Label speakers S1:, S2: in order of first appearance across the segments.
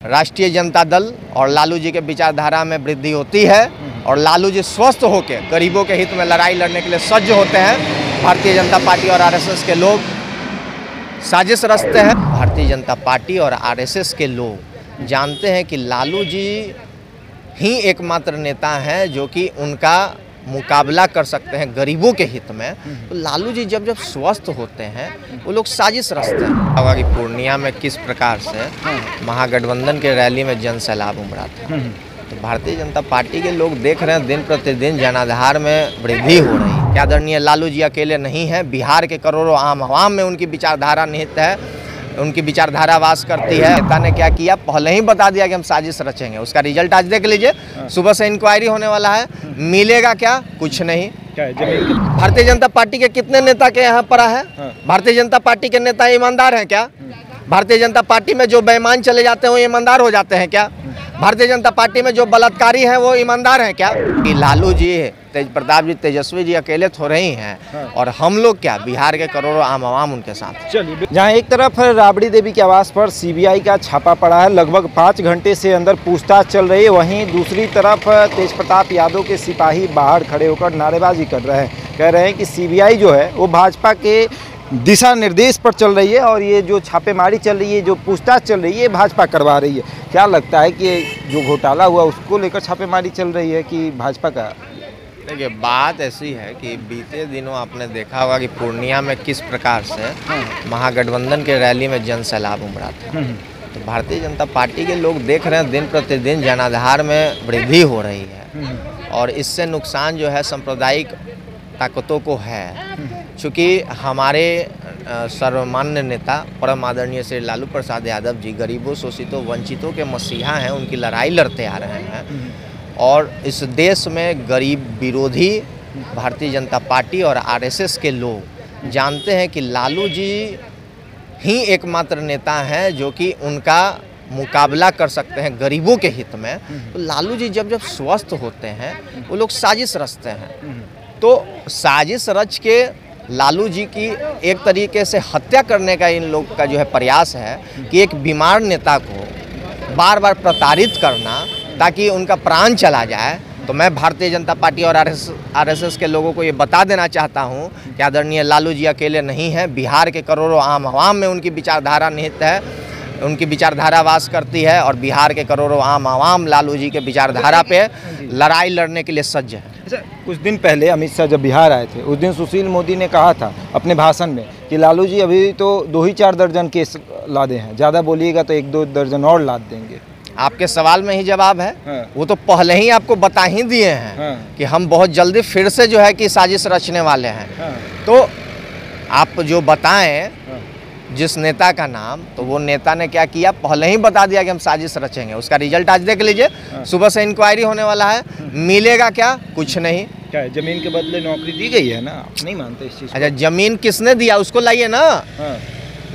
S1: राष्ट्रीय जनता दल और लालू जी के विचारधारा में वृद्धि होती है और लालू जी स्वस्थ होकर गरीबों के हित में लड़ाई लड़ने के लिए सज्ज होते हैं, भारतीय जनता पार्टी और आरएसएस के लोग साजिश रचते हैं। भारतीय जनता पार्टी और आरएसएस के लोग जानते हैं कि लालू जी ही एकमात्र नेता हैं जो कि उनका मुकाबला कर सकते हैं गरीबों के हित में। तो लालू जी जब स्वस्थ होते हैं वो लोग साजिश रचते हैं। होगा कि पूर्णिया में किस प्रकार से महागठबंधन के रैली में जन सैलाब उमड़ा था। तो भारतीय जनता पार्टी के लोग देख रहे हैं दिन प्रतिदिन जनाधार में वृद्धि हो रही है। क्या आदरणीय लालू जी अकेले नहीं है, बिहार के करोड़ों आम आवाम में उनकी विचारधारा निहित है, उनकी विचारधारा वास करती है। नेता ने क्या किया, पहले ही बता दिया कि हम साजिश रचेंगे। उसका रिजल्ट आज देख लीजिए, सुबह से इंक्वायरी होने वाला है, मिलेगा क्या, कुछ नहीं। भारतीय जनता पार्टी के कितने नेता के यहाँ पड़ा है? भारतीय जनता पार्टी के नेता ईमानदार हैं क्या? भारतीय जनता पार्टी में जो बेईमान चले जाते हैं वो ईमानदार हो जाते हैं क्या? भारतीय जनता पार्टी में जो बलात्कारी हैं वो ईमानदार हैं क्या? कि लालू जी, तेज प्रताप जी, तेजस्वी जी अकेले थोड़े ही हैं और हम लोग क्या, बिहार के करोड़ों आम आवाम उनके साथ।
S2: चलिए, जहाँ एक तरफ राबड़ी देवी के आवास पर सीबीआई का छापा पड़ा है, लगभग 5 घंटे से अंदर पूछताछ चल रही है, वहीं दूसरी तरफ तेज प्रताप यादव के सिपाही बाहर खड़े होकर नारेबाजी कर रहे हैं। कह रहे हैं कि सीबीआई जो है वो भाजपा के दिशा निर्देश पर चल रही है और ये जो छापेमारी चल रही है, जो पूछताछ चल रही है, भाजपा करवा रही है। क्या लगता है कि जो घोटाला हुआ उसको लेकर छापेमारी चल रही है कि भाजपा का?
S1: देखिए, बात ऐसी है कि बीते दिनों आपने देखा होगा कि पूर्णिया में किस प्रकार से महागठबंधन के रैली में जन सैलाब उमड़ा था। तो भारतीय जनता पार्टी के लोग देख रहे हैं दिन प्रतिदिन जनाधार में वृद्धि हो रही है और इससे नुकसान जो है सांप्रदायिक ताकतों को है। चूँकि हमारे सर्वमान्य नेता परम आदरणीय श्री लालू प्रसाद यादव जी गरीबों, शोषितों, वंचितों के मसीहा हैं, उनकी लड़ाई लड़ते आ रहे हैं और इस देश में गरीब विरोधी भारतीय जनता पार्टी और आरएसएस के लोग जानते हैं कि लालू जी ही एकमात्र नेता हैं जो कि उनका मुकाबला कर सकते हैं गरीबों के हित में। तो लालू जी जब स्वस्थ होते हैं वो लोग साजिश रचते हैं। तो साजिश रच के लालू जी की एक तरीके से हत्या करने का इन लोग का जो है प्रयास है कि एक बीमार नेता को बार बार प्रताड़ित करना ताकि उनका प्राण चला जाए। तो मैं भारतीय जनता पार्टी और आरएसएस के लोगों को ये बता देना चाहता हूँ कि आदरणीय लालू जी अकेले नहीं है, बिहार के करोड़ों आम आवाम में उनकी विचारधारा निहित है, उनकी विचारधारा वास करती है और बिहार के करोड़ों आम आवाम लालू जी के विचारधारा पे लड़ाई लड़ने के लिए सज्ज है।
S2: अच्छा, कुछ दिन पहले अमित शाह जब बिहार आए थे उस दिन सुशील मोदी ने कहा था अपने भाषण में कि लालू जी अभी तो 2-4 दर्जन केस लादे हैं, ज़्यादा बोलिएगा तो 1-2 दर्जन और लाद देंगे।
S1: आपके सवाल में ही जवाब है। वो तो पहले ही आपको बता ही दिए हैं कि हम बहुत जल्दी फिर से जो है कि साजिश रचने वाले हैं। तो आप जो बताएं जिस नेता का नाम, तो वो नेता ने क्या किया, पहले ही बता दिया कि हम साजिश रचेंगे। उसका रिजल्ट आज देख लीजिए, सुबह से इंक्वायरी होने वाला है, मिलेगा क्या, कुछ नहीं।
S2: क्या जमीन के बदले नौकरी दी गई है ना? आप नहीं मानते इस चीज़?
S1: अच्छा, जमीन किसने दिया उसको लाइए ना।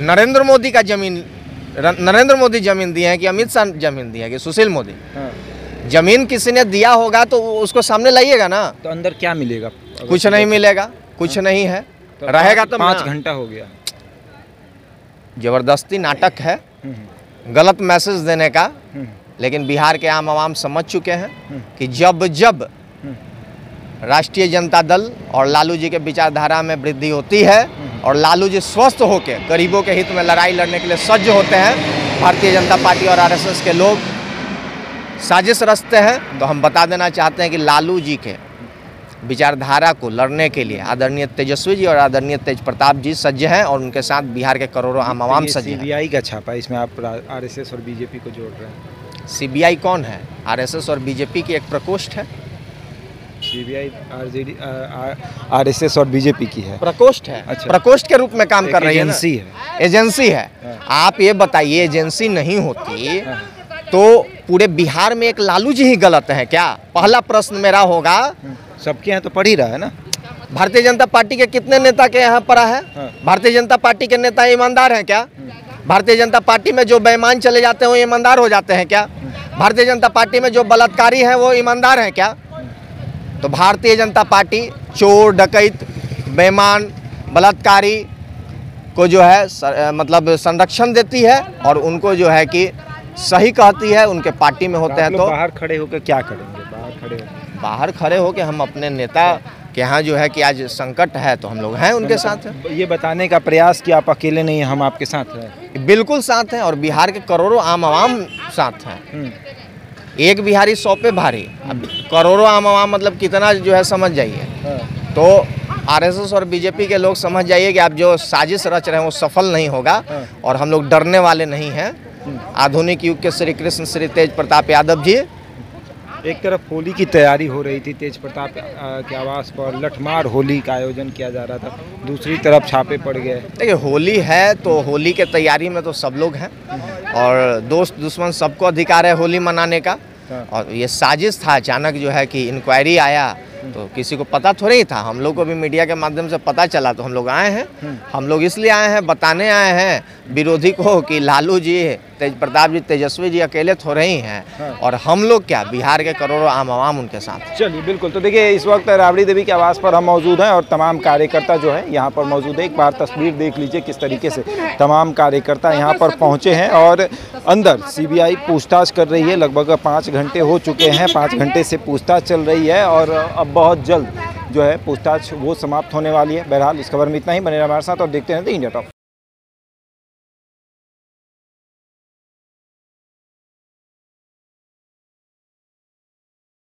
S1: नरेंद्र मोदी का जमीन, नरेंद्र मोदी जमीन दिए हैं कि अमित शाह जमीन दिया है कि सुशील मोदी? जमीन किसी ने दिया होगा तो उसको सामने लाइएगा ना।
S2: तो अंदर क्या मिलेगा?
S1: कुछ नहीं मिलेगा, कुछ नहीं है।
S2: तो
S1: रहेगा तो
S2: 5 घंटा हो गया।
S1: जबरदस्ती नाटक है, गलत मैसेज देने का। लेकिन बिहार के आम आवाम समझ चुके हैं कि जब जब राष्ट्रीय जनता दल और लालू जी के विचारधारा में वृद्धि होती है और लालू जी स्वस्थ होकर गरीबों के हित में लड़ाई लड़ने के लिए सज्ज होते हैं, भारतीय जनता पार्टी और आरएसएस के लोग साजिश रचते हैं। तो हम बता देना चाहते हैं कि लालू जी के विचारधारा को लड़ने के लिए आदरणीय तेजस्वी जी और आदरणीय तेज प्रताप जी सज्ज हैं और उनके साथ बिहार के करोड़ों आम आवाम सज्ज हैं।
S2: सीबीआई का छापा, इसमें आप आरएसएस और बीजेपी को जोड़ रहे हैं।
S1: सीबीआई कौन है? आरएसएस और बीजेपी की एक प्रकोष्ठ है।
S2: सीबीआई आरएसएस और बीजेपी की है, प्रकोष्ठ है।
S1: अच्छा, प्रकोष्ठ के रूप में काम कर रही है,
S2: एजेंसी है।
S1: एजेंसी है। आप ये बताइए, एजेंसी नहीं होती तो पूरे बिहार में एक लालू जी ही गलत है क्या? पहला प्रश्न मेरा होगा।
S2: सबके यहाँ तो पढ़ ही रहा है ना।
S1: भारतीय जनता पार्टी के कितने नेता के यहाँ पड़ा है? भारतीय जनता पार्टी के नेता ईमानदार हैं क्या? भारतीय जनता पार्टी में जो बेईमान चले जाते हैं वो ईमानदार हो जाते हैं क्या? भारतीय जनता पार्टी में जो बलात्कारी हैं वो ईमानदार हैं क्या? तो भारतीय जनता पार्टी चोर, डकैत, बेईमान, बलात्कारी को जो है मतलब संरक्षण देती है और उनको जो है कि सही कहती है, उनके पार्टी में होते हैं। तो
S2: बाहर खड़े होकर क्या करेंगे?
S1: बाहर खड़े होकर हम अपने नेता के यहाँ जो है कि आज संकट है तो हम लोग हैं उनके साथ हैं।
S2: ये बताने का प्रयास कि आप अकेले नहीं हैं, हम आपके साथ हैं।
S1: बिल्कुल साथ हैं, और बिहार के करोड़ों आम आवाम साथ हैं। एक बिहारी 100 पे भारी, अब करोड़ों आम आवाम मतलब कितना जो है समझ जाइए। तो आरएसएस और बीजेपी के लोग समझ जाइए कि आप जो साजिश रच रहे हैं वो सफल नहीं होगा, और हम लोग डरने वाले नहीं हैं। आधुनिक युग के श्री कृष्ण श्री तेज प्रताप यादव जी।
S2: एक तरफ होली की तैयारी हो रही थी, तेज प्रताप के आवास पर लठमार होली का आयोजन किया जा रहा था, दूसरी तरफ छापे पड़ गए।
S1: देखिए, होली है तो होली के तैयारी में तो सब लोग हैं, और दोस्त दुश्मन सबको अधिकार है होली मनाने का। और ये साजिश था, अचानक जो है कि इंक्वायरी आया तो किसी को पता थोड़ा ही था। हम लोग को भी मीडिया के माध्यम से पता चला तो हम लोग आए हैं। हम लोग इसलिए आए हैं, बताने आए हैं विरोधी को कि लालू जी, तेज प्रताप जी, तेजस्वी जी अकेले थोड़े ही हैं, और हम लोग क्या, बिहार के करोड़ों आम आवाम उनके साथ।
S2: चलिए, बिल्कुल। तो देखिए, इस वक्त राबड़ी देवी के आवास पर हम मौजूद हैं और तमाम कार्यकर्ता जो है यहाँ पर मौजूद है। एक बार तस्वीर देख लीजिए किस तरीके से तमाम कार्यकर्ता यहाँ पर पहुँचे हैं, और अंदर सीबीआई पूछताछ कर रही है। लगभग 5 घंटे हो चुके हैं, 5 घंटे से पूछताछ चल रही है, और अब बहुत जल्द जो है पूछताछ वो समाप्त होने वाली है। बहरहाल इस खबर में इतना ही। बने रहिए हमारे साथ और देखते रहते हैं इंडिया टॉप।